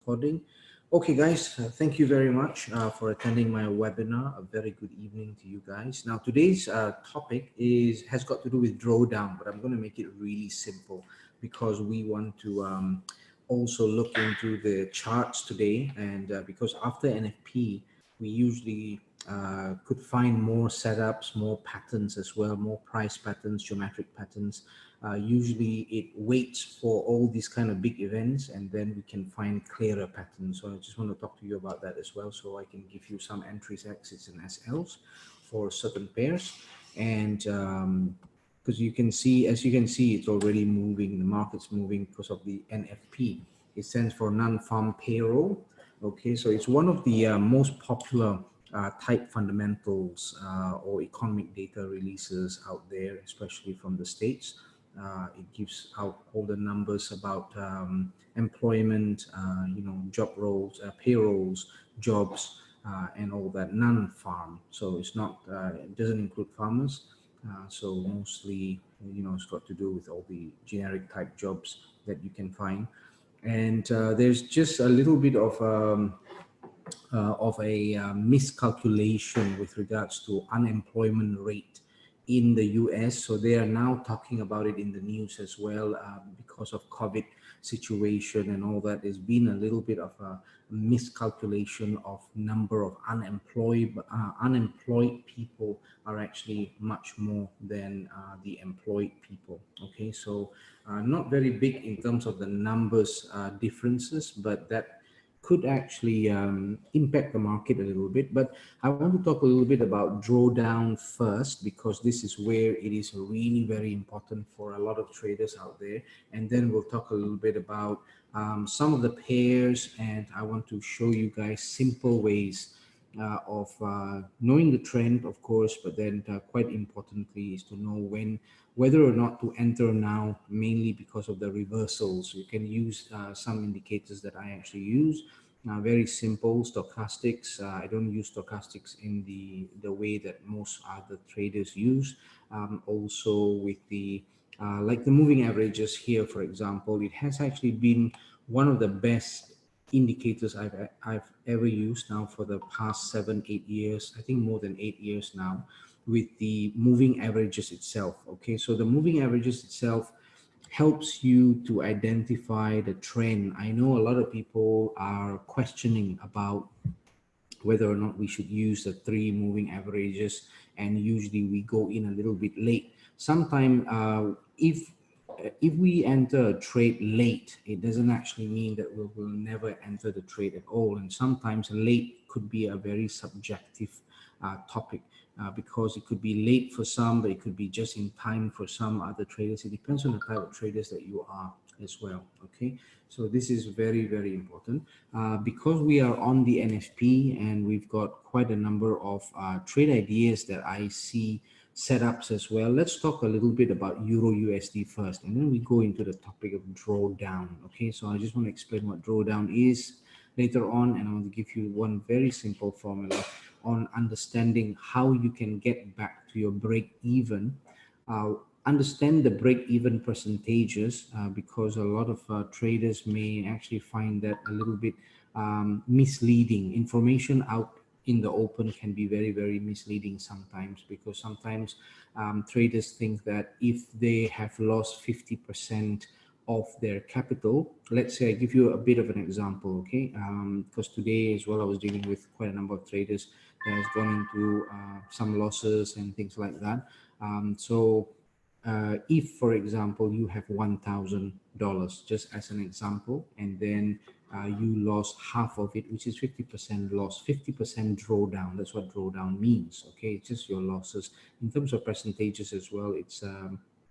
Recording. Okay, guys, thank you very much for attending my webinar. A very good evening to you guys. Now, today's topic has got to do with drawdown, but I'm going to make it really simple because we want to also look into the charts today. And because after NFP, we usually could find more setups, more patterns as well, more price patterns, geometric patterns. Usually it waits for all these kind of big events and then we can find clearer patterns. So I just want to talk to you about that as well, so I can give you some entries, exits and SLs for certain pairs. And because you can see, as you can see, it's already moving, the market's moving because of the NFP. It stands for non-farm payroll. Okay, so it's one of the most popular type fundamentals or economic data releases out there, especially from the States. It gives out all the numbers about employment, job roles, payrolls, jobs, and all that non-farm. So it's not, it doesn't include farmers. So mostly, it's got to do with all the generic type jobs that you can find. And there's just a little bit of a miscalculation with regards to unemployment rate in the US. So they are now talking about it in the news as well because of COVID situation and all that. There's been a little bit of a miscalculation of number of unemployed people are actually much more than the employed people. Okay, so not very big in terms of the numbers differences, but that could actually impact the market a little bit. But I want to talk a little bit about drawdown first, because this is where it is really very important for a lot of traders out there. And then we'll talk a little bit about some of the pairs, and I want to show you guys simple ways of knowing the trend, of course, but then quite importantly is to know whether or not to enter now, mainly because of the reversals. You can use some indicators that I actually use. Very simple stochastics. I don't use stochastics in the way that most other traders use. Also with the like the moving averages here, for example, it has actually been one of the best indicators I've ever used now for the past 7-8 years. I think more than 8 years now, with the moving averages itself. Okay, so the moving averages itself helps you to identify the trend. I know a lot of people are questioning about whether or not we should use the 3 moving averages, and usually we go in a little bit late. Sometimes if we enter a trade late, it doesn't actually mean that we will never enter the trade at all. And sometimes late could be a very subjective topic because it could be late for some, but it could be just in time for some other traders. It depends on the type of traders that you are as well. Okay, so this is very, very important because we are on the NFP and we've got quite a number of trade ideas that I see setups as well. Let's talk a little bit about Euro USD first, and then we go into the topic of drawdown. Okay, so I just want to explain what drawdown is later on, and I want to give you one very simple formula on understanding how you can get back to your break even. Understand the break-even percentages because a lot of traders may actually find that a little bit misleading. Information out in the open can be very, very misleading sometimes, because sometimes traders think that if they have lost 50% of their capital, let's say I give you a bit of an example, okay? Because today as well I was dealing with quite a number of traders that has gone into some losses and things like that. If, for example, you have $1,000, just as an example, and then you lost half of it, which is 50% loss, 50% drawdown. That's what drawdown means. Okay, it's just your losses. In terms of percentages as well, it's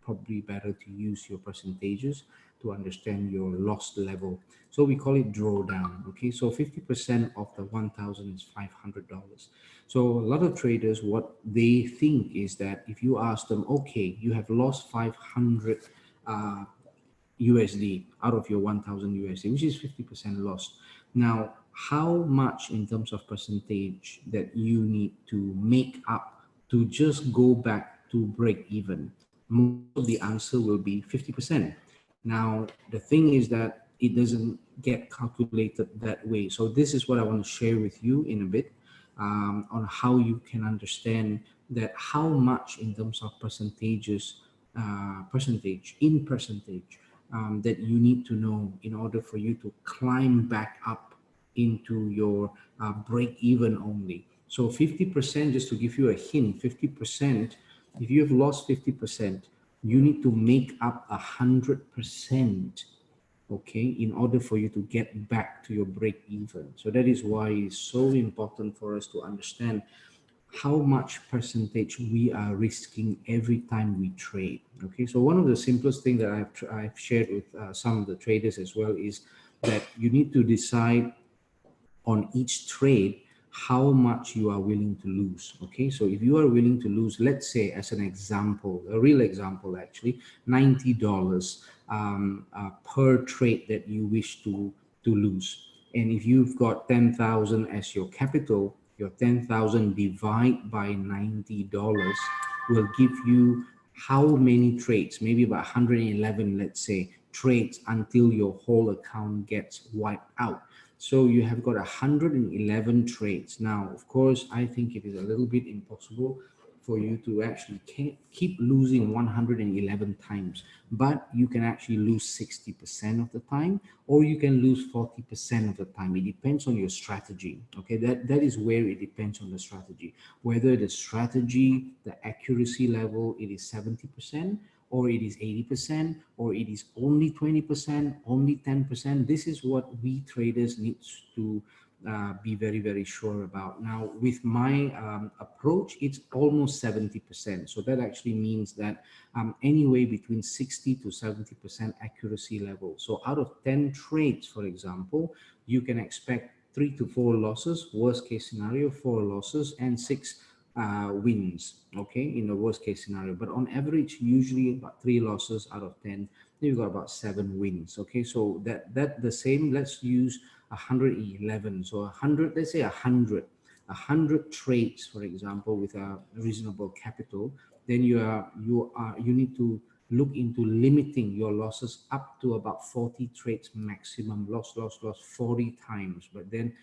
probably better to use your percentages to understand your loss level. So we call it drawdown. Okay, so 50% of the 1,000 is $500. So a lot of traders, what they think is that if you ask them, okay, you have lost 500 USD out of your 1,000 USD, which is 50% lost. Now, how much in terms of percentage that you need to make up to just go back to break even? Most of the answer will be 50%. Now, the thing is that it doesn't get calculated that way. So this is what I want to share with you in a bit, on how you can understand that how much in terms of percentages, percentage, that you need to know in order for you to climb back up into your break even only. So 50%, just to give you a hint, 50%, if you have lost 50%, you need to make up 100%, okay, in order for you to get back to your break even. So that is why it's so important for us to understand how much percentage we are risking every time we trade. Okay, so one of the simplest things that I've shared with some of the traders as well is that you need to decide on each trade how much you are willing to lose. Okay, so if you are willing to lose, let's say as an example, a real example actually, $90 per trade that you wish to lose. And if you've got 10,000 as your capital, your 10,000 divide by $90 will give you how many trades, maybe about 111, let's say, trades until your whole account gets wiped out. So you have got 111 trades. Now, of course, I think it is a little bit impossible for you to actually keep losing 111 times, but you can actually lose 60% of the time, or you can lose 40% of the time. It depends on your strategy. Okay, that is where it depends on the strategy. Whether the strategy, the accuracy level, it is 70%, or it is 80%, or it is only 20%, only 10%. This is what we traders need to be very, very sure about. Now, with my approach, it's almost 70%. So that actually means that anyway between 60 to 70% accuracy level. So out of 10 trades, for example, you can expect 3 to 4 losses, worst case scenario, 4 losses, and 6 wins, okay, in the worst case scenario. But on average, usually about 3 losses out of 10, you've got about 7 wins. Okay, so that the same, let's use 111. So 100, let's say 100 trades, for example, with a reasonable capital, then you need to look into limiting your losses up to about 40 trades maximum, loss 40 times. But then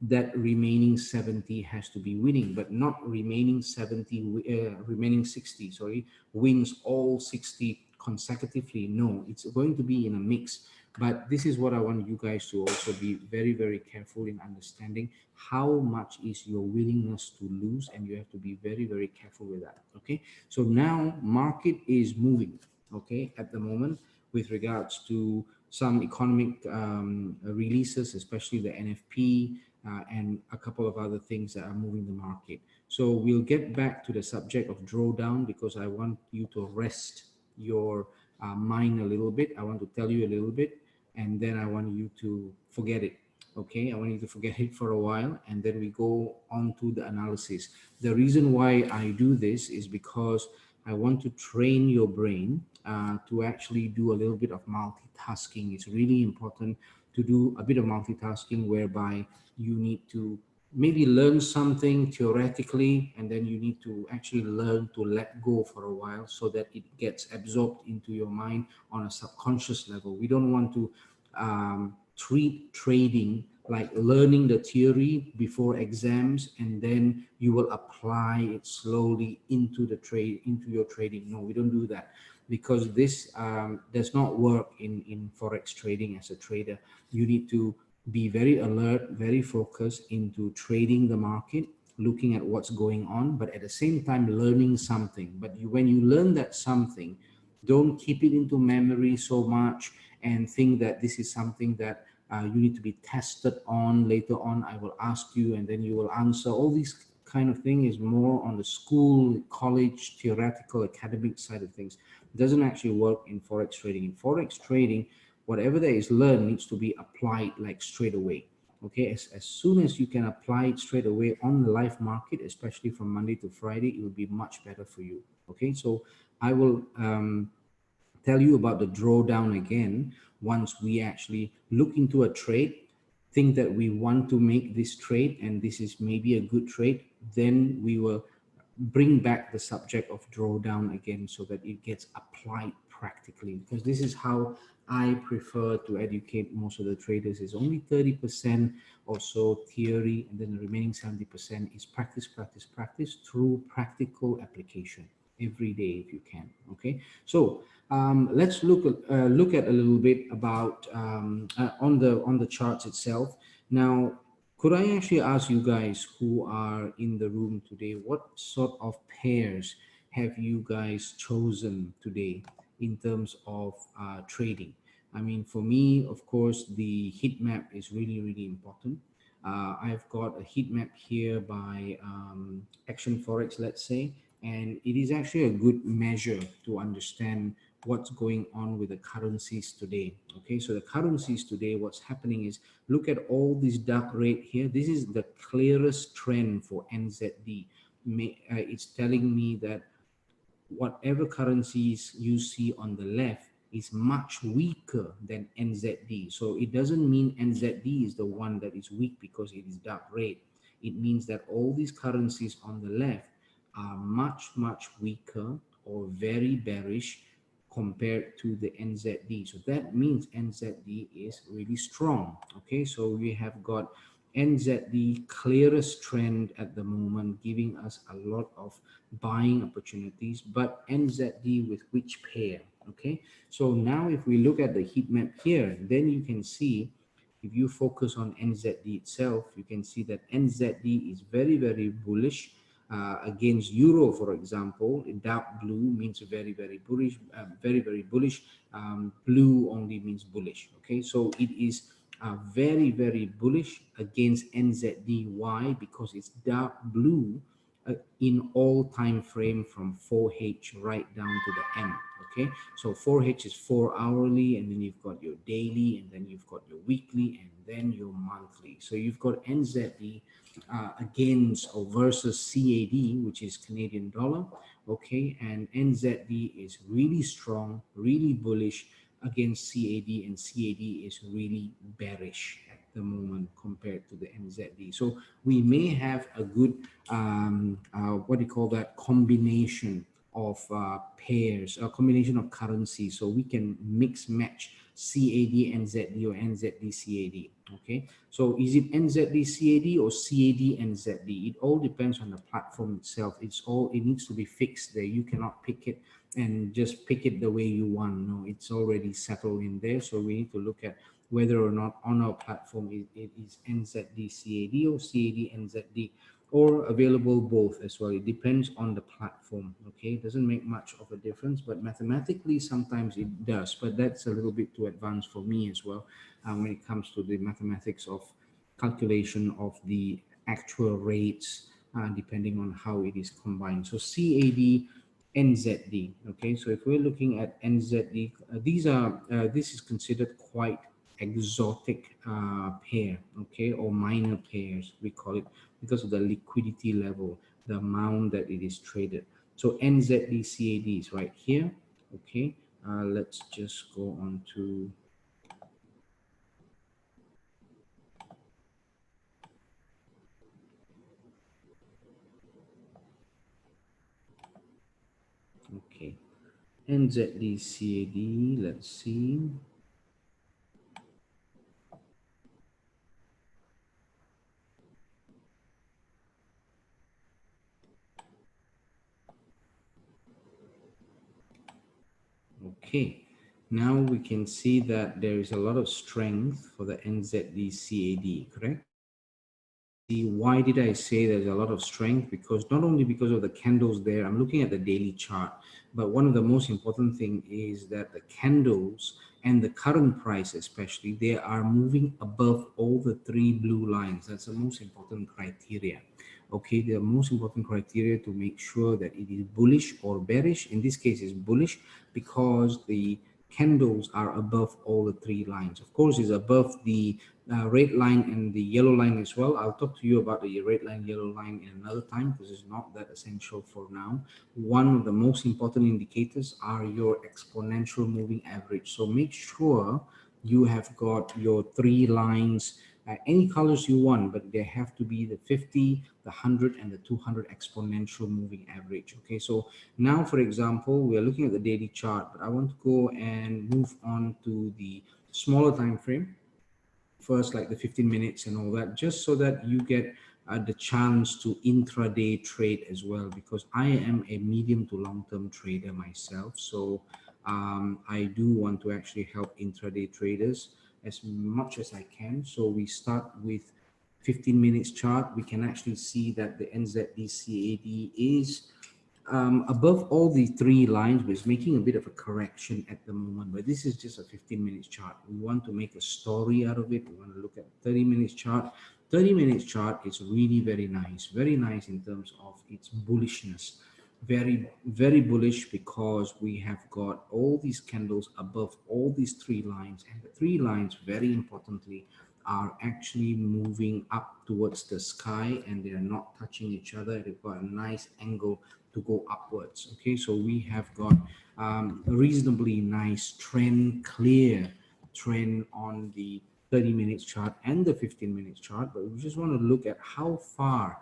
that remaining 70 has to be winning, but not remaining 60, sorry, wins all 60 consecutively. No, it's going to be in a mix. But this is what I want you guys to also be very, very careful in understanding how much is your willingness to lose, and you have to be very, very careful with that. Okay, so now market is moving, okay, at the moment, with regards to some economic releases, especially the NFP, and a couple of other things that are moving the market. So we'll get back to the subject of drawdown, because I want you to rest your mind a little bit. I want to tell you a little bit, and then I want you to forget it. Okay, I want you to forget it for a while, and then we go on to the analysis. The reason why I do this is because I want to train your brain to actually do a little bit of multitasking. It's really important to do a bit of multitasking, whereby you need to maybe learn something theoretically, and then you need to actually learn to let go for a while, so that it gets absorbed into your mind on a subconscious level. We don't want to treat trading like learning the theory before exams, and then you will apply it slowly into the trade, into your trading. No, we don't do that, because this does not work in forex trading. As a trader, you need to be very alert, very focused into trading the market, looking at what's going on, but at the same time learning something. But when you learn that something, don't keep it into memory so much and think that this is something that you need to be tested on later on. I will ask you, and then you will answer. All these kind of thing is more on the school, college, theoretical, academic side of things. It doesn't actually work in forex trading. In forex trading, whatever that is learned needs to be applied like straight away. Okay, as soon as you can apply it straight away on the live market, especially from Monday to Friday, it will be much better for you. Okay, so I will tell you about the drawdown again once we actually look into a trade, think that we want to make this trade and this is maybe a good trade. Then we will bring back the subject of drawdown again, so that it gets applied practically, because this is how I prefer to educate most of the traders. Is only 30% or so theory, and then the remaining 70% is practice, practice, practice through practical application every day if you can. Okay, so let's look at a little bit about on the charts itself. Now, could I actually ask you guys who are in the room today, what sort of pairs have you guys chosen today in terms of trading? I mean, for me, of course, the heat map is really, really important. I've got a heat map here by Action Forex, let's say, and it is actually a good measure to understand what's going on with the currencies today. Okay, so the currencies today, what's happening is, look at all this dark red here. This is the clearest trend for NZD. It's telling me that whatever currencies you see on the left is much weaker than NZD. So it doesn't mean NZD is the one that is weak because it is dark red. It means that all these currencies on the left are much, much weaker or very bearish compared to the NZD. So that means NZD is really strong. Okay, so we have got NZD clearest trend at the moment, giving us a lot of buying opportunities. But NZD with which pair? Okay, so now if we look at the heat map here, then you can see, if you focus on NZD itself, you can see that NZD is very, very bullish against Euro, for example. In dark blue means very, very bullish. Very, very bullish. Blue only means bullish. Okay, so it is very, very bullish against NZD. Why? Because it's dark blue in all time frame from 4H right down to the M. Okay, so 4H is 4 hourly, and then you've got your daily, and then you've got your weekly, and then your monthly. So you've got NZD against or versus CAD, which is Canadian dollar. Okay, and NZD is really strong, really bullish against CAD, and CAD is really bearish at the moment compared to the NZD. So we may have a good what do you call that, combination of pairs, a combination of currencies, so we can mix match CAD NZD or NZD CAD. Okay, so is it NZD CAD or CAD NZD? It all depends on the platform itself. It needs to be fixed there. You cannot pick it and just pick it the way you want. No, it's already settled in there. So we need to look at whether or not on our platform it is NZD CAD or CAD NZD, or available both as well. It depends on the platform. Okay, it doesn't make much of a difference, but mathematically sometimes it does, but that's a little bit too advanced for me as well when it comes to the mathematics of calculation of the actual rates depending on how it is combined. So CAD NZD. Okay, so if we're looking at NZD, this is considered quite exotic pair, okay, or minor pairs we call it, because of the liquidity level, the amount that it is traded. So NZD CAD is right here. Okay, let's just go on to okay, NZD CAD, let's see. Okay, now we can see that there is a lot of strength for the NZD CAD, correct? Why did I say there's a lot of strength? Because not only because of the candles there, I'm looking at the daily chart, but one of the most important thing is that the candles and the current price especially, they are moving above all the three blue lines. That's the most important criteria. Okay, the most important criteria to make sure that it is bullish or bearish. In this case, it's bullish because the candles are above all the three lines. Of course, it's above the red line and the yellow line as well. I'll talk to you about the red line, yellow line in another time because it's not that essential for now. One of the most important indicators are your exponential moving average. So make sure you have got your three lines any colors you want, but they have to be the 50, the 100, and the 200 exponential moving average. Okay, so now, for example, we are looking at the daily chart, but I want to go and move on to the smaller time frame first, like the 15 minutes and all that, just so that you get the chance to intraday trade as well, because I am a medium to long-term trader myself. So I do want to actually help intraday traders as much as I can. So we start with 15 minutes chart. We can actually see that the NZD-CAD is above all the three lines, but it's making a bit of a correction at the moment. But this is just a 15 minutes chart. We want to make a story out of it. We want to look at 30 minutes chart. 30 minutes chart is really very nice in terms of its bullishness. Very bullish, because we have got all these candles above all these three lines, and the three lines, very importantly, are actually moving up towards the sky, and they are not touching each other. They've got a nice angle to go upwards. Okay, so we have got a reasonably nice trend, clear trend on the 30 minutes chart and the 15 minutes chart, but we just want to look at how far,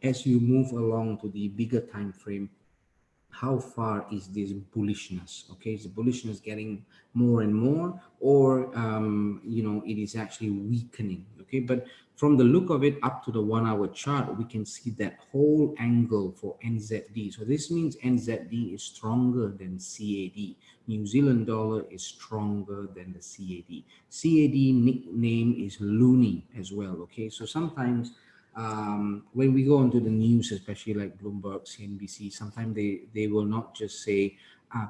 as you move along to the bigger time frame, how far is this bullishness. Okay, is the bullishness getting more and more, or it is actually weakening. Okay, but from the look of it, up to the 1 hour chart, we can see that whole angle for NZD. So this means NZD is stronger than CAD. New Zealand dollar is stronger than the CAD. CAD nickname is loony as well. Okay, so sometimes when we go into the news, especially like Bloomberg, CNBC, sometimes they will not just say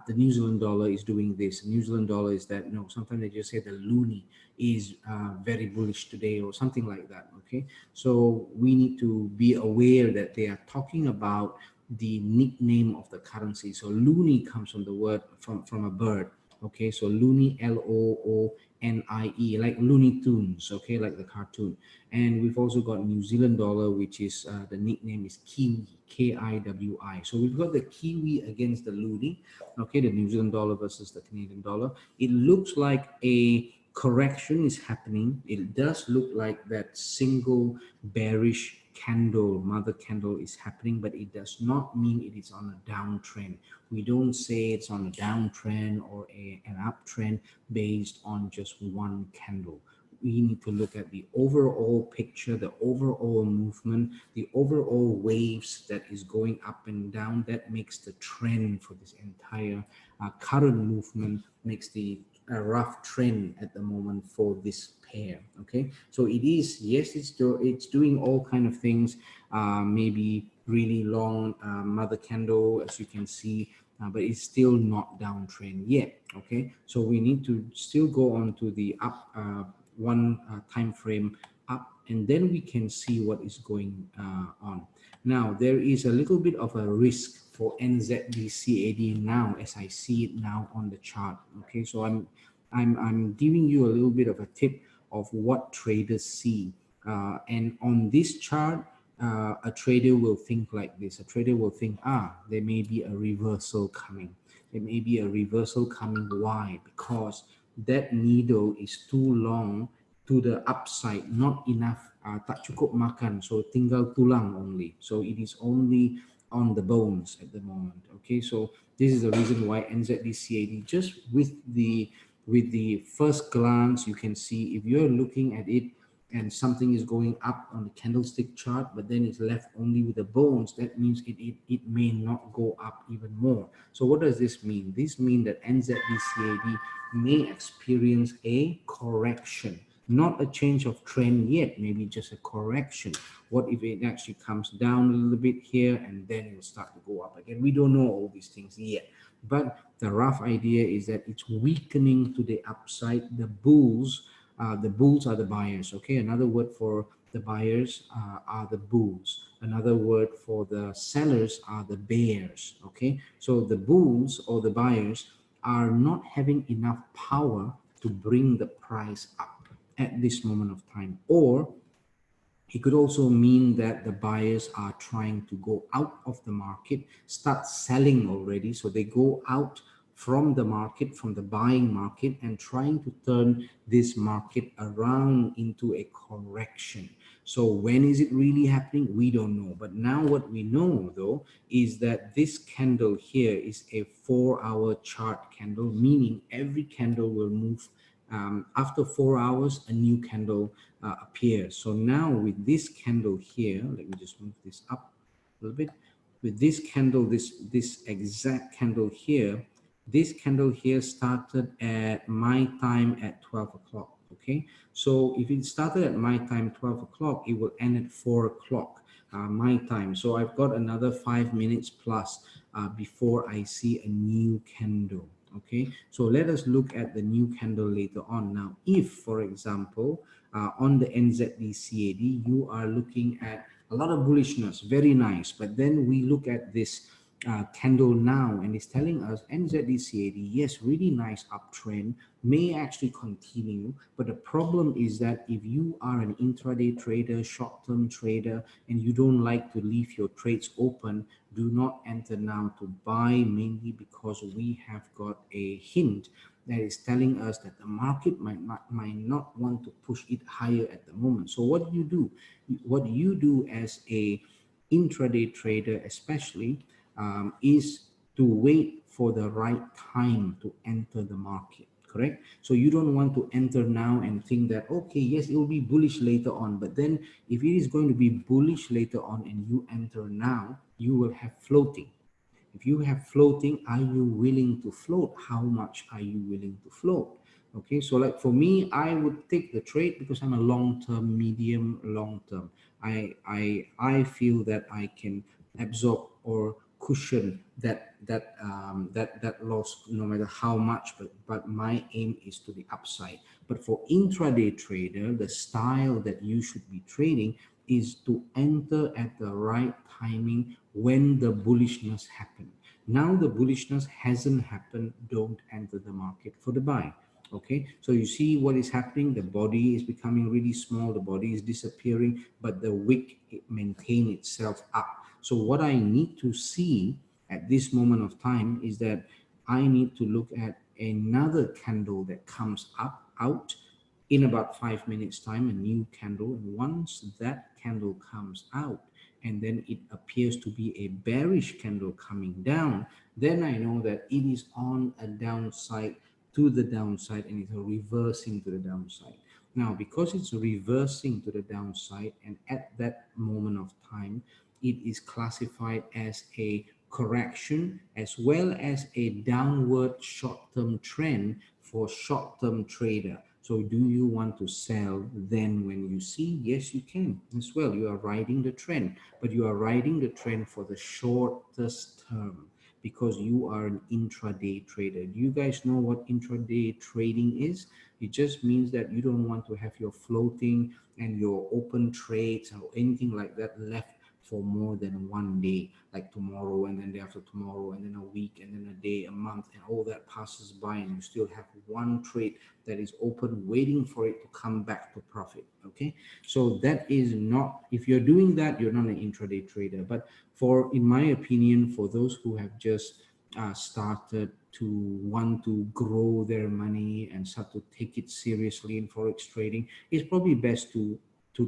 the New Zealand dollar is doing this, the New Zealand dollar is that. No, sometimes they just say the loonie is very bullish today, or something like that. Okay, so we need to be aware that they are talking about the nickname of the currency. So loony comes from the word from a bird. Okay, so loony, LOONIE, like Looney Tunes. Okay, like the cartoon. And we've also got New Zealand dollar, which is the nickname is Kiwi, KIWI. So we've got the Kiwi against the loonie. Okay, the New Zealand dollar versus the Canadian dollar. It looks like a correction is happening. It does look like that single bearish candle, mother candle, is happening, but it does not mean it is on a downtrend. We don't say it's on a downtrend or an uptrend based on just one candle. We need to look at the overall picture, the overall movement, the overall waves that is going up and down. That makes the trend for this entire current movement, makes the rough trend at the moment for this pair. Okay, so it is, yes, it's doing all kind of things, maybe really long mother candle, as you can see, but it's still not downtrend yet. Okay, so we need to still go on to the up one time frame up, and then we can see what is going on. Now there is a little bit of a risk for NZD-CAD now, as I see it now on the chart. Okay, so I'm giving you a little bit of a tip of what traders see, and on this chart, a trader will think like this. A trader will think, there may be a reversal coming. There may be a reversal coming. Why? Because that needle is too long to the upside, not enough, tak cukup makan, so tinggal tulang only. So it is only on the bones at the moment. Okay, so this is the reason why NZD-CAD, just with the first glance, you can see, if you're looking at it and something is going up on the candlestick chart, but then it's left only with the bones, that means it may not go up even more. So what does this mean? This means that NZD-CAD may experience a correction, not a change of trend yet, maybe just a correction. What if it actually comes down a little bit here and then it will start to go up again? We don't know all these things yet, but the rough idea is that it's weakening to the upside. The bulls are the buyers. Okay, another word for the buyers are the bulls. Another word for the sellers are the bears. Okay, so the bulls or the buyers are not having enough power to bring the price up at this moment of time. Or it could also mean that the buyers are trying to go out of the market, start selling already. So they go out from the market, from the buying market, and trying to turn this market around into a correction. So when is it really happening? We don't know. But now what we know though is that this candle here is a 4-hour chart candle, meaning every candle will move after 4 hours, a new candle appears. So now with this candle here, let me just move this up a little bit. With this candle, this exact candle here, this candle here started at my time at 12 o'clock. Okay, so if it started at my time 12 o'clock, it will end at 4 o'clock my time. So I've got another 5 minutes plus before I see a new candle. Okay, so let us look at the new candle later on. Now, if for example on the NZD CAD you are looking at a lot of bullishness, very nice, but then we look at this candle now and it's telling us NZD CAD, yes, really nice uptrend, may actually continue, but the problem is that if you are an intraday trader, short-term trader, and you don't like to leave your trades open, do not enter now to buy, mainly because we have got a hint that is telling us that the market might not want to push it higher at the moment. So what do you do? What you do as a intraday trader especially is to wait for the right time to enter the market, correct? So you don't want to enter now and think that, okay, yes, it will be bullish later on, but then if it is going to be bullish later on and you enter now, you will have floating. If you have floating, are you willing to float? How much are you willing to float? Okay, so like for me, I would take the trade because I'm a long-term, medium, long-term. I feel that I can absorb or cushion that loss no matter how much, but my aim is to the upside. But for intraday trader, the style that you should be trading is to enter at the right timing when the bullishness happened. Now the bullishness hasn't happened, don't enter the market for the buy. Okay, so you see what is happening. The body is becoming really small, the body is disappearing, but the wick maintain itself up. So what I need to see at this moment of time is that I need to look at another candle that comes up out in about 5 minutes time, a new candle. And once that candle comes out and then it appears to be a bearish candle coming down, then I know that it is on a downside to the downside and it's reversing to the downside. Now, because it's reversing to the downside and at that moment of time, it is classified as a correction as well as a downward short-term trend for short-term trader. So do you want to sell then when you see? Yes, you can as well. You are riding the trend, but you are riding the trend for the shortest term because you are an intraday trader. Do you guys know what intraday trading is? It just means that you don't want to have your floating and your open trades or anything like that left for more than 1 day, like tomorrow and then day after tomorrow and then a week and then a day, a month, and all that passes by and you still have one trade that is open waiting for it to come back to profit. Okay, so that is not, if you're doing that, you're not an intraday trader. But for, in my opinion, for those who have just started to want to grow their money and start to take it seriously in forex trading, it's probably best to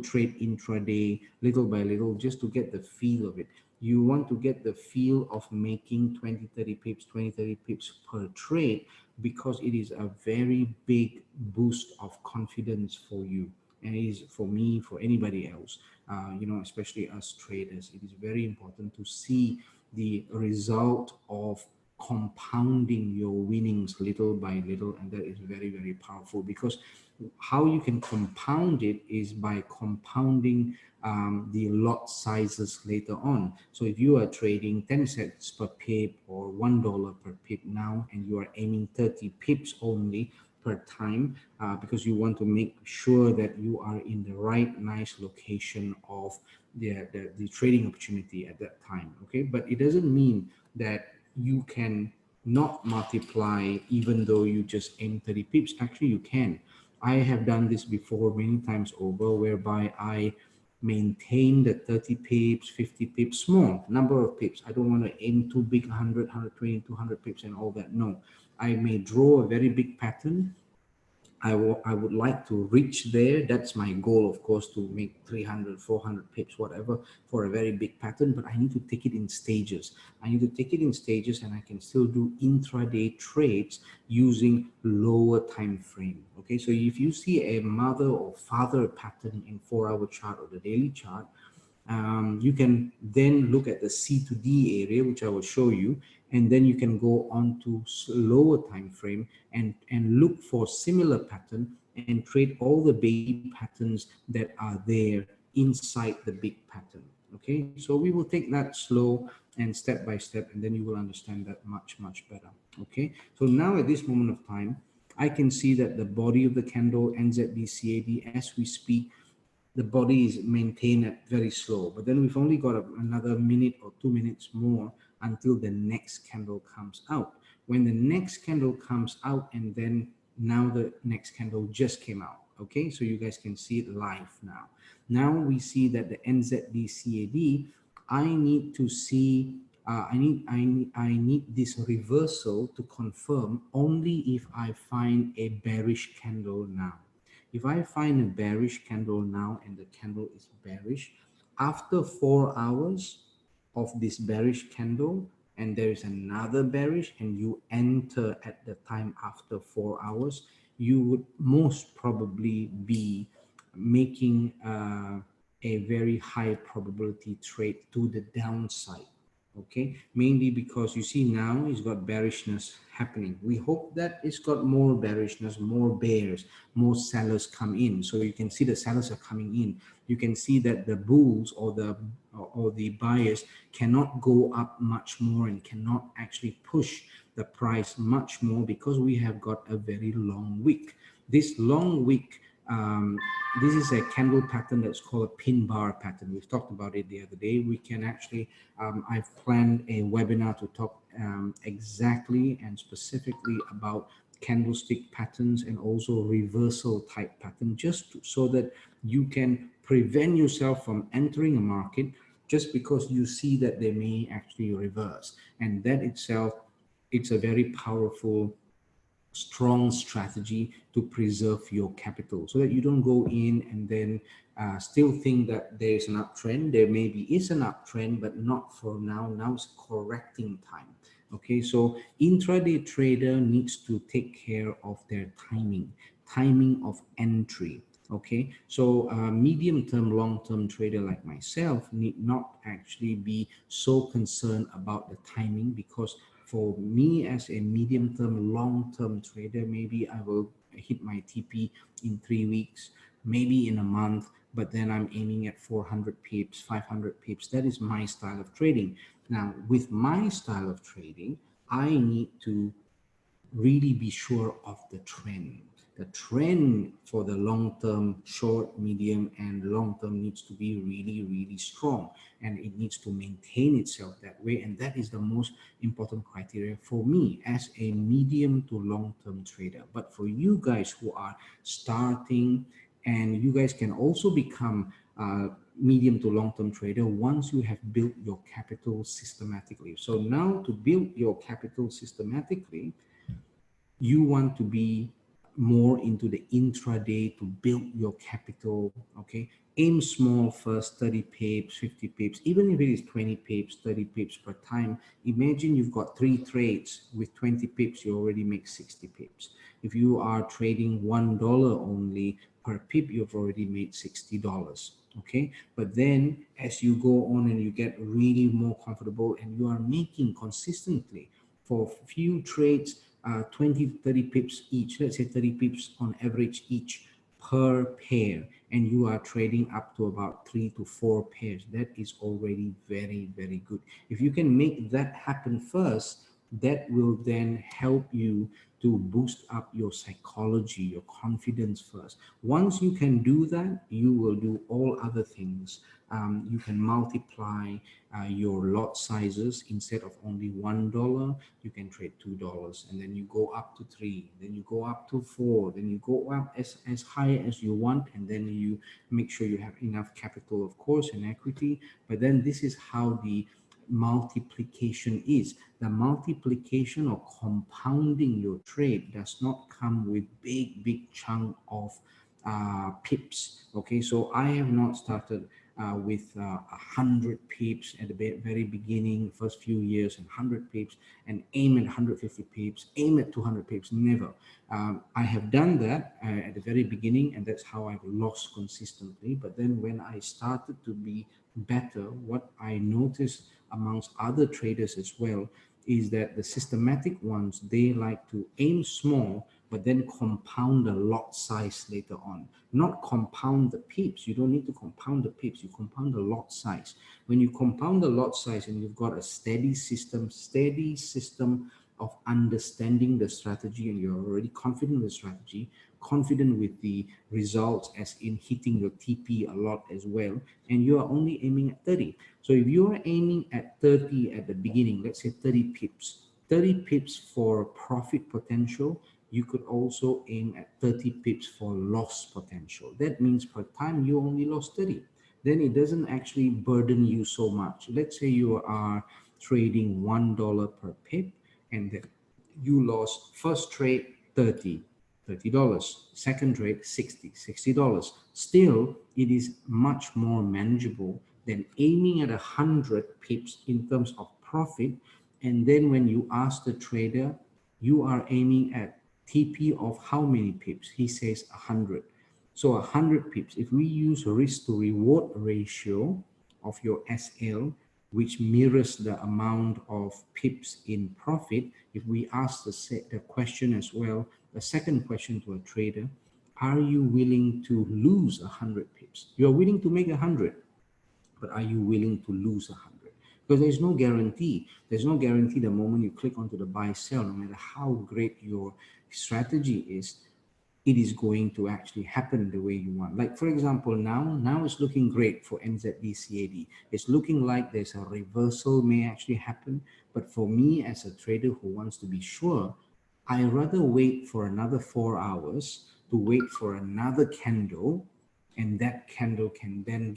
trade intraday little by little just to get the feel of it. You want to get the feel of making 20-30 pips, 20-30 pips per trade, because it is a very big boost of confidence for you. And it is for me, for anybody else, especially us traders, it is very important to see the result of compounding your winnings little by little, and that is very, very powerful, because how you can compound it is by compounding the lot sizes later on. So if you are trading 10 cents per pip or $1 per pip now, and you are aiming 30 pips only per time, because you want to make sure that you are in the right nice location of the trading opportunity at that time. Okay, but it doesn't mean that you can not multiply even though you just aim 30 pips. Actually, you can. I have done this before many times over, whereby I maintain the 30 pips, 50 pips, small number of pips. I don't want to aim too big, 100, 120, 200 pips and all that. No, I may draw a very big pattern. I would like to reach there. That's my goal, of course, to make 300, 400 pips, whatever, for a very big pattern. But I need to take it in stages. I need to take it in stages, and I can still do intraday trades using lower time frame. Okay, so if you see a mother or father pattern in 4-hour chart or the daily chart, you can then look at the C to D area, which I will show you, and then you can go on to lower time frame and look for similar pattern and trade all the baby patterns that are there inside the big pattern. Okay, so we will take that slow and step by step, and then you will understand that much better. Okay, so now at this moment of time, I can see that the body of the candle NZDCAD as we speak, the body is maintained at very slow. But then we've only got another minute or 2 minutes more until the next candle comes out. When the next candle comes out, and then now the next candle just came out. Okay, so you guys can see it live now. Now we see that the NZD-CAD, I need to see, I need this reversal to confirm only if I find a bearish candle now. If I find a bearish candle now and the candle is bearish, after 4 hours of this bearish candle, and there is another bearish, and you enter at the time after 4 hours, you would most probably be making a very high probability trade to the downside. Okay, mainly because you see now it's got bearishness happening. We hope that it's got more bearishness, more bears, more sellers come in. So you can see the sellers are coming in. You can see that the bulls or the buyers cannot go up much more and cannot actually push the price much more because we have got a very long wick. This long wick, this is a candle pattern that's called a pin bar pattern. We've talked about it the other day. We can actually, I've planned a webinar to talk exactly and specifically about candlestick patterns and also reversal type pattern, just so that you can prevent yourself from entering a market just because you see that they may actually reverse. And that itself, it's a very powerful strong strategy to preserve your capital so that you don't go in and then still think that there is an uptrend. There maybe is an uptrend, but not for now. Now it's correcting time. Okay, so intraday trader needs to take care of their timing of entry. Okay, so medium term, long term trader like myself need not actually be so concerned about the timing, because for me as a medium term, long term trader, maybe I will hit my TP in 3 weeks, maybe in a month, but then I'm aiming at 400 pips, 500 pips. That is my style of trading. Now, with my style of trading, I need to really be sure of the trend. The trend for the long term, short, medium, and long term needs to be really strong, and it needs to maintain itself that way. And that is the most important criteria for me as a medium to long term trader. But for you guys who are starting, and you guys can also become medium to long term trader once you have built your capital systematically. So now, to build your capital systematically, you want to be more into the intraday to build your capital. Okay, aim small first, 30 pips, 50 pips, even if it is 20 pips, 30 pips per time. Imagine you've got 3 trades with 20 pips, you already make 60 pips. If you are trading $1 only per pip, you've already made $60. Okay, but then as you go on and you get really more comfortable and you are making consistently for few trades 20 30 pips each, let's say 30 pips on average each per pair, and you are trading up to about 3 to 4 pairs, that is already very good. If you can make that happen first, that will then help you to boost up your psychology, your confidence first. Once you can do that, you will do all other things. You can multiply your lot sizes. Instead of only $1, you can trade $2, and then you go up to 3, then you go up to 4, then you go up as high as you want, and then you make sure you have enough capital, of course, and equity. But then this is how the multiplication is. The multiplication or compounding your trade does not come with big chunk of pips. Okay, so I have not started with 100 pips at the very beginning, first few years, and 100 pips, and aim at 150 pips, aim at 200 pips. Never. I have done that at the very beginning, and that's how I've lost consistently. But then when I started to be better, what I noticed amongst other traders as well is that the systematic ones, they like to aim small but then compound the lot size later on. Not compound the pips. You don't need to compound the pips. You compound the lot size. When you compound the lot size and you've got a steady system of understanding the strategy, and you're already confident in the strategy, confident with the results as in hitting your TP a lot as well, and you are only aiming at 30. So if you are aiming at 30 at the beginning, let's say 30 pips for profit potential, you could also aim at 30 pips for loss potential. That means per time you only lost 30. Then it doesn't actually burden you so much. Let's say you are trading $1 per pip, and that you lost first trade $30, second trade $60. Still, it is much more manageable than aiming at 100 pips in terms of profit. And then when you ask the trader, you are aiming at TP of how many pips? He says 100. So 100 pips. If we use risk to reward ratio of your SL, which mirrors the amount of pips in profit, if we ask the question as well, the second question to a trader, are you willing to lose 100 pips? You're willing to make 100, but are you willing to lose 100? Because there's no guarantee. There's no guarantee the moment you click onto the buy sell, no matter how great your strategy is, it is going to actually happen the way you want. Like for example, now it's looking great for NZD-CAD. It's looking like there's a reversal may actually happen. But for me as a trader who wants to be sure, I rather wait for another 4 hours to wait for another candle, and that candle can then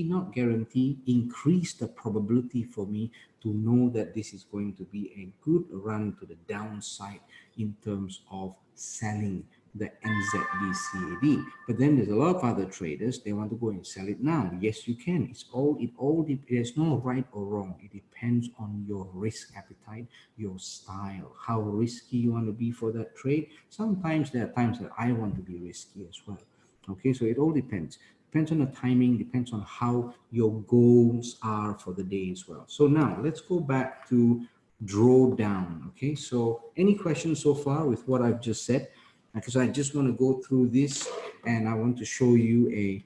not guarantee, increase the probability for me to know that this is going to be a good run to the downside in terms of selling the NZD-CAD. But then there's a lot of other traders, they want to go and sell it now. Yes, you can. There's no right or wrong. It depends on your risk appetite, your style, how risky you want to be for that trade. Sometimes there are times that I want to be risky as well. Okay, so it all depends. Depends on the timing, depends on how your goals are for the day as well. So now let's go back to Drawdown. Okay, so any questions so far with what I've just said? Because I just want to go through this and I want to show you a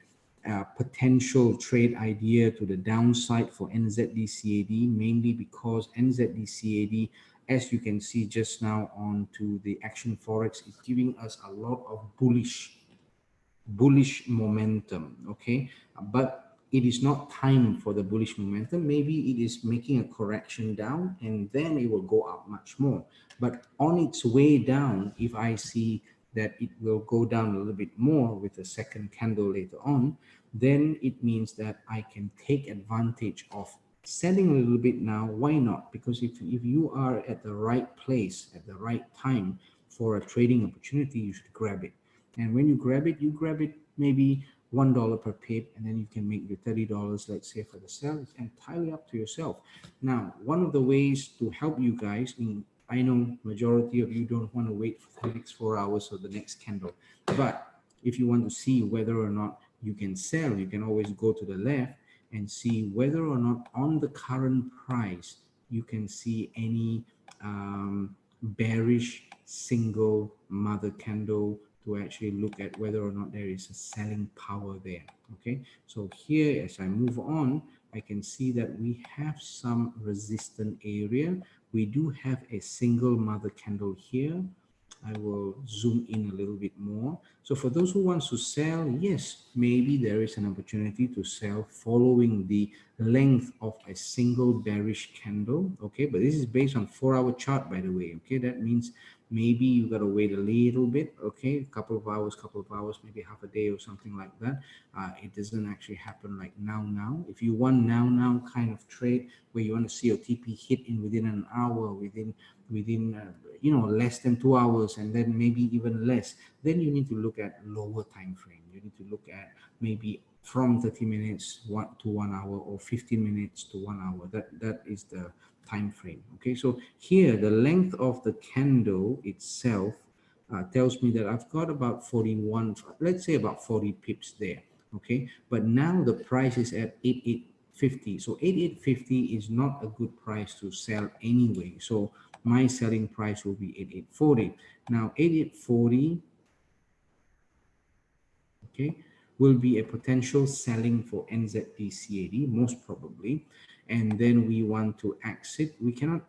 potential trade idea to the downside for NZD-CAD, mainly because NZD-CAD, as you can see just now onto the Action Forex, is giving us a lot of bullish momentum. Okay, but it is not time for the bullish momentum. Maybe it is making a correction down and then it will go up much more. But on its way down, if I see that it will go down a little bit more with the second candle later on, then it means that I can take advantage of selling a little bit now. Why not? Because if you are at the right place at the right time for a trading opportunity, you should grab it. And when you grab it maybe $1 per pip, and then you can make your $30, let's say, for the sell. It's entirely up to yourself. Now, one of the ways to help you guys, I know majority of you don't want to wait for the next 4 hours or the next candle, but if you want to see whether or not you can sell, you can always go to the left and see whether or not on the current price you can see any bearish single mother candle to actually look at whether or not there is a selling power there. Okay, so here as I move on, I can see that we have some resistant area. We do have a single mother candle here. I will zoom in a little bit more. So for those who want to sell, yes, maybe there is an opportunity to sell following the length of a single bearish candle. Okay, but this is based on 4-hour chart, by the way. Okay, that means maybe you got to wait a little bit, okay, a couple of hours, maybe half a day or something like that. It doesn't actually happen like now. If you want now kind of trade where you want to see your TP hit in within an hour, within less than 2 hours, and then maybe even less, then you need to look at lower time frame. You need to look at maybe from 30 minutes to 1 hour, or 15 minutes to 1 hour. That is the time frame. Okay, so here the length of the candle itself tells me that I've got about 41, let's say about 40 pips there. Okay, but now the price is at 8850. So 8850 is not a good price to sell anyway. So my selling price will be 8840. Now 8840, okay, will be a potential selling for NZD-CAD most probably. And then we want to exit. We can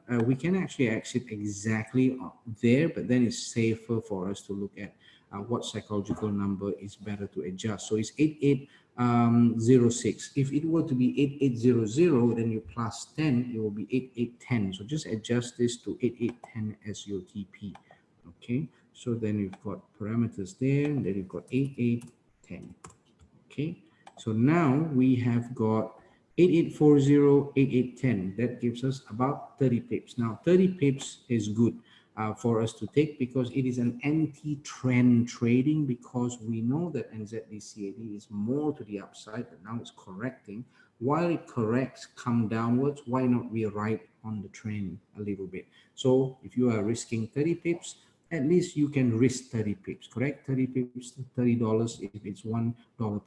actually exit exactly there, but then it's safer for us to look at what psychological number is better to adjust. So it's 8806. If it were to be 8800, then you plus 10, it will be 8810. So just adjust this to 8810 as your TP. Okay, so then you've got parameters there, and then you've got 8810. Okay, so now we have got 8840, 8810. That gives us about 30 pips. Now 30 pips is good for us to take because it is an anti-trend trading, because we know that NZD-CAD is more to the upside, but now it's correcting. While it corrects, come downwards, why not we ride on the trend a little bit? So if you are risking 30 pips, at least you can risk 30 pips, correct? 30 pips, $30. If it's $1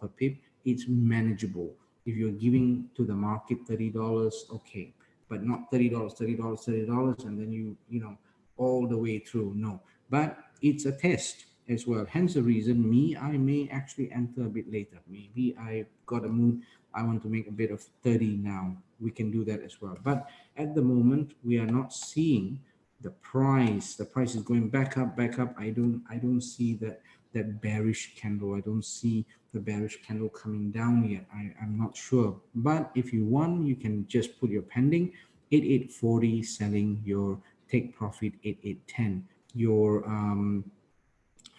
per pip, it's manageable. If you're giving to the market $30, okay, but not $30, and then you know, all the way through, no. But it's a test as well. Hence the reason I may actually enter a bit later. Maybe I got a mood, I want to make a bit of 30 now. We can do that as well. But at the moment, we are not seeing the price is going back up. I don't see that bearish candle. I don't see the bearish candle coming down yet. I'm not sure, but if you want, you can just put your pending 8840, selling your take profit 8810, your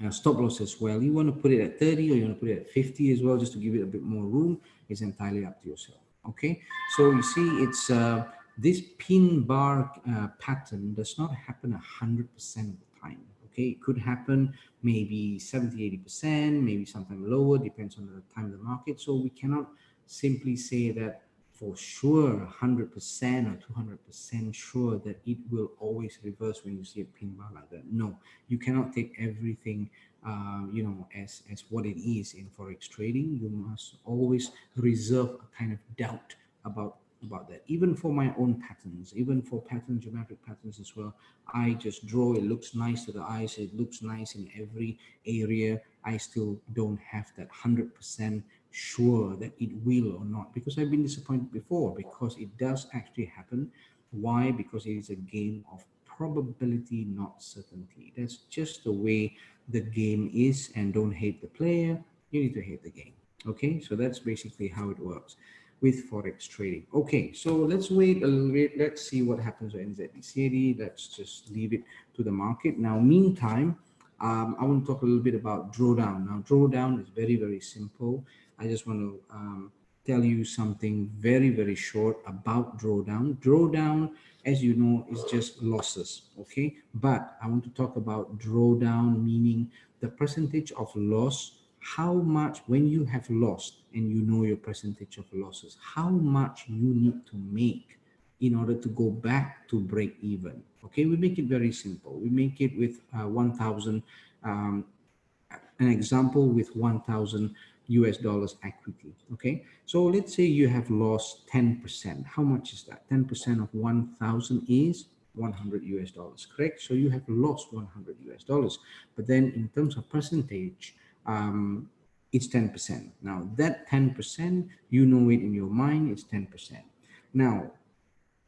stop loss as well. You want to put it at 30 or you want to put it at 50 as well, just to give it a bit more room. It's entirely up to yourself. Okay, so you see, it's this pin bar pattern does not happen 100% of the time. Okay, it could happen maybe 70-80%, maybe sometimes lower, depends on the time of the market. So we cannot simply say that for sure 100% or 200% sure that it will always reverse when you see a pin bar like that. No, you cannot take everything as what it is in forex trading. You must always reserve a kind of doubt about that. Even for my own patterns, even for geometric patterns as well, I just draw, it looks nice to the eyes, it looks nice in every area. I still don't have that 100% sure that it will or not, because I've been disappointed before, because it does actually happen. Why? Because it is a game of probability, not certainty. That's just the way the game is, and don't hate the player, you need to hate the game. Okay, so that's basically how it works with forex trading. Okay, so let's wait a little bit. Let's see what happens with NZD-CAD. Let's just leave it to the market. Now, meantime, I want to talk a little bit about drawdown. Now, drawdown is very, very simple. I just want to tell you something very, very short about drawdown. Drawdown, as you know, is just losses, okay? But I want to talk about drawdown, meaning the percentage of loss. How much, when you have lost and you know your percentage of losses, how much you need to make in order to go back to break even. Okay, we make it very simple. We make it with 1,000, an example with 1,000 US dollars equity. Okay, so let's say you have lost 10%. How much is that? 10% of 1,000 is 100 US dollars, correct? So you have lost 100 US dollars, but then in terms of percentage, it's 10%. Now that 10%, you know it in your mind, it's 10%. Now,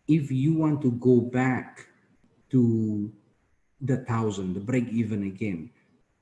if you want to go back to the 1,000, the break even again,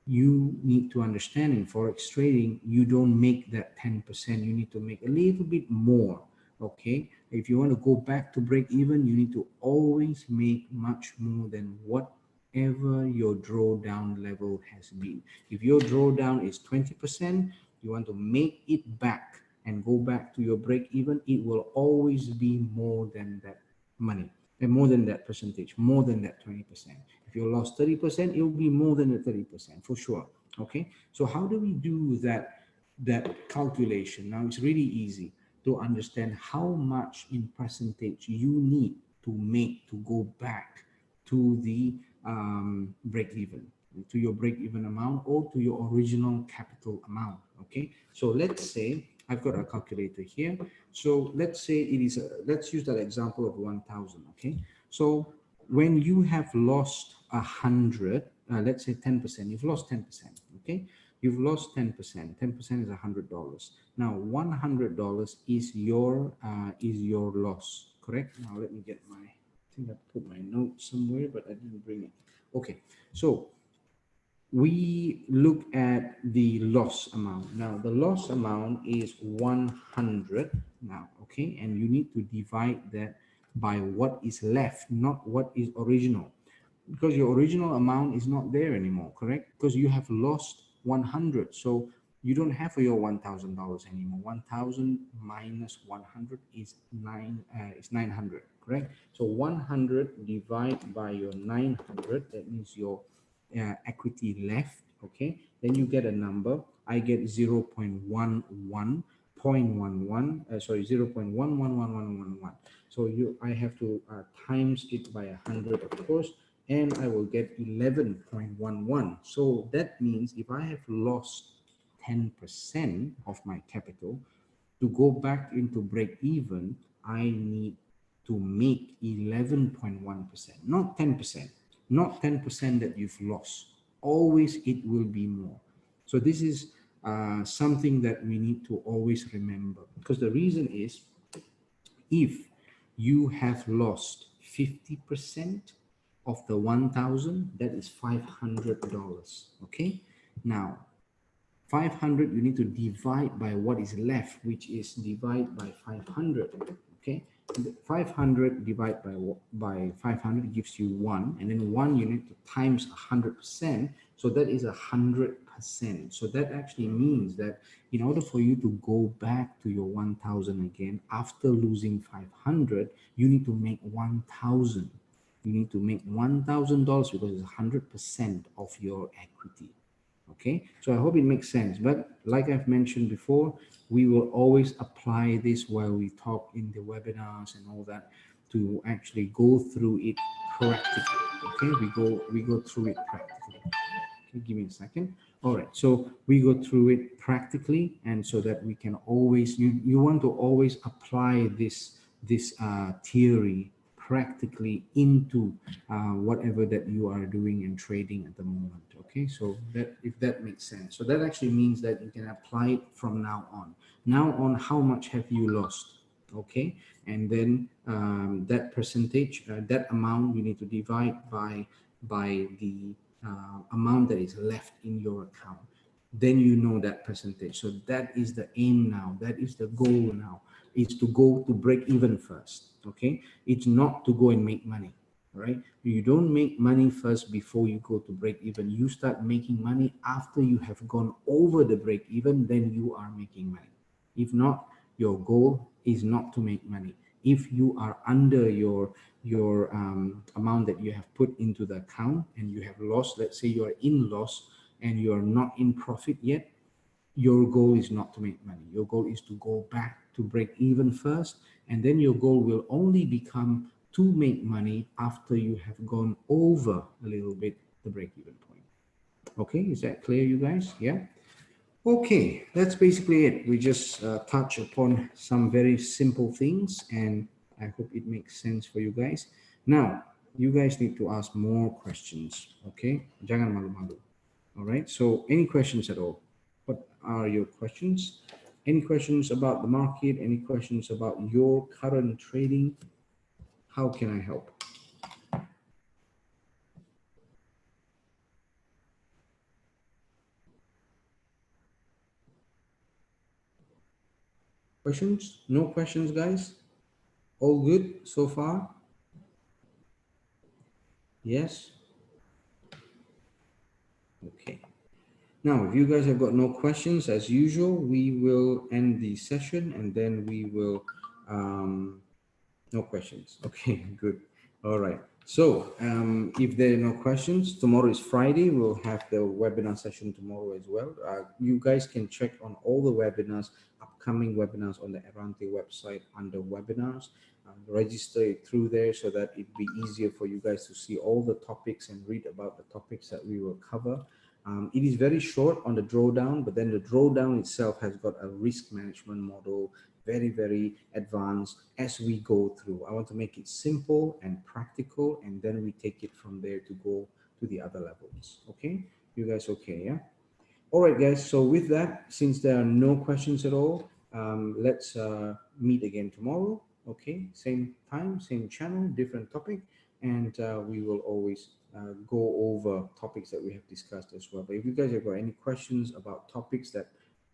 you need to understand in forex trading, you don't make that 10%, you need to make a little bit more. Okay, if you want to go back to break even, you need to always make much more than what whatever your drawdown level has been. If your drawdown is 20%, you want to make it back and go back to your break even, it will always be more than that money, and more than that percentage, more than that 20%. If you lost 30%, it will be more than the 30% for sure. Okay, so how do we do that calculation? Now it's really easy to understand how much in percentage you need to make to go back to the break even, to your break even amount, or to your original capital amount. Okay, so let's say I've got a calculator here. So let's say it is let's use that example of 1,000. Okay, so when you have lost 100, let's say 10%, you've lost 10%. Okay, you've lost 10%. 10% is $100. Now $100 is your loss, correct? Now let me get my, I think I put my note somewhere, but I didn't bring it. Okay, so we look at the loss amount. Now the loss amount is 100 now. Okay, and you need to divide that by what is left, not what is original, because your original amount is not there anymore, correct? Because you have lost 100, so you don't have your $1,000 anymore. 1,000 minus 100 is 900, correct? So 100 divided by your 900, that means your equity left. Okay, then you get a number. I get 0 0.11, 0.111111. So I have to times it by 100, of course, and I will get 11.11. So that means if I have lost 10% of my capital, to go back into break even, I need to make 11.1%, not 10%, not 10% that you've lost. Always it will be more. So this is something that we need to always remember, because the reason is, if you have lost 50% of the 1,000, that is $500. Okay, now 500 you need to divide by what is left, which is divide by 500. Okay, 500 divided by 500 gives you 1, and then 1 you need to times 100%, so that is 100%. So that actually means that in order for you to go back to your 1,000 again after losing 500, you need to make 1,000. You need to make $1,000 because it's 100% of your equity. Okay, so I hope it makes sense. But like I've mentioned before, we will always apply this while we talk in the webinars and all that, to actually go through it practically. Okay, we go through it practically. Okay, give me a second. All right, so we go through it practically, and so that we can always, you want to always apply this theory practically into whatever that you are doing in trading at the moment. Okay, so that, if that makes sense, so that actually means that you can apply it from now on. Now on, how much have you lost? Okay, and then that percentage, that amount, you need to divide by the amount that is left in your account. Then you know that percentage. So that is the aim now. That is the goal now. It's to go to break even first. Okay, it's not to go and make money. Right? You don't make money first before you go to break even. You start making money after you have gone over the break even, then you are making money. If not, your goal is not to make money. If you are under your amount that you have put into the account and you have lost, let's say you are in loss and you are not in profit yet, your goal is not to make money. Your goal is to go back to break even first, and then your goal will only become to make money after you have gone over a little bit the break even point. Okay, is that clear, you guys? Yeah. Okay, that's basically it. We just touch upon some very simple things, and I hope it makes sense for you guys. Now, you guys need to ask more questions. Okay, jangan malu-malu. All right, so any questions at all? What are your questions? Any questions about the market? Any questions about your current trading? How can I help? Questions? No questions, guys? All good so far? Yes? Now, if you guys have got no questions, as usual, we will end the session and then we will, no questions. Okay, good. All right. So if there are no questions, tomorrow is Friday. We'll have the webinar session tomorrow as well. You guys can check on all the webinars, upcoming webinars on the Errante website under webinars. Register it through there so that it'd be easier for you guys to see all the topics and read about the topics that we will cover. It is very short on the drawdown, but then the drawdown itself has got a risk management model, very, very advanced as we go through. I want to make it simple and practical, and then we take it from there to go to the other levels. Okay, you guys okay? Yeah. All right, guys. So with that, since there are no questions at all, let's meet again tomorrow. Okay, same time, same channel, different topic, and we will always go over topics that we have discussed as well. But if you guys have got any questions about topics that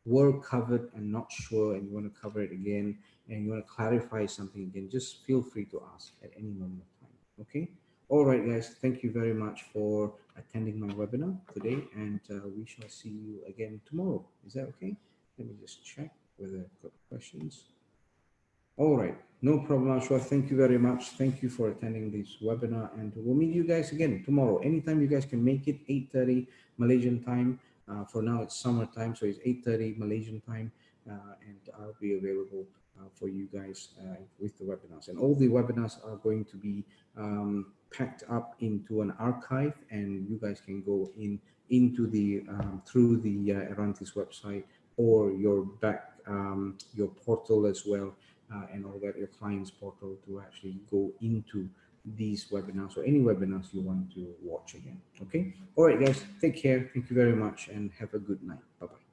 were covered and not sure, and you want to cover it again, and you want to clarify something again, just feel free to ask at any moment of time. Okay. All right, guys. Thank you very much for attending my webinar today, and we shall see you again tomorrow. Is that okay? Let me just check whether I've got questions. All right, no problem, Ashwa. Thank you very much. Thank you for attending this webinar, and we'll meet you guys again tomorrow. Anytime you guys can make it, 8:30 Malaysian time. For now, it's summertime, so it's 8:30 Malaysian time, and I'll be available for you guys with the webinars. And all the webinars are going to be packed up into an archive, and you guys can go into the through the Errante's website or your your portal as well, and all that, your client's portal, to actually go into these webinars or any webinars you want to watch again. Okay. All right, guys. Take care. Thank you very much and have a good night. Bye-bye.